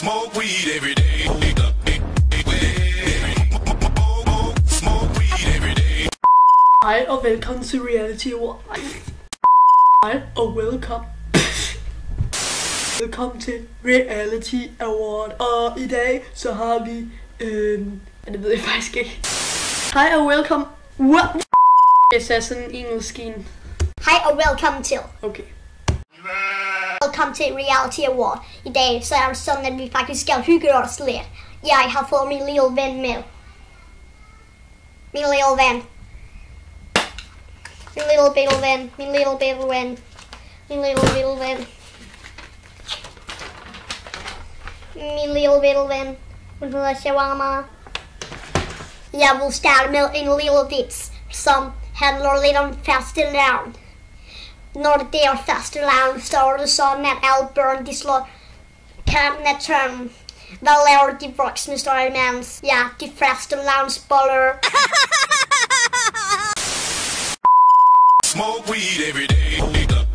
Smoke weed every day. Smoke weed every day. Hej og velkommen til Reality Award. Hej og velkommen. Velkommen til Reality Award. Og i dag så har vi det ved jeg faktisk ikke. Hej og velkommen. What? Jeg sagde sådan en engelsk en. Hej og velkommen til. Okay. Velkommen til Reality Award. I dag så er det sådan, at vi faktisk skal hygge os lidt. Jeg har fået min lille ven med. Min lille ven. Min lille bitte ven. Min lille bitte ven. Min lille bitte ven. Min lille bitte ven. Hun hedder Shawarma. Jeg vil starte med en lille vits, som handler lidt om fastelavn. Når det er fastelavn, så er det sådan, at alle børn de slår kanten af tørnen. Hvad laver de voksne står imens? Ja, de fastelavnsboller. Smoke weed every day.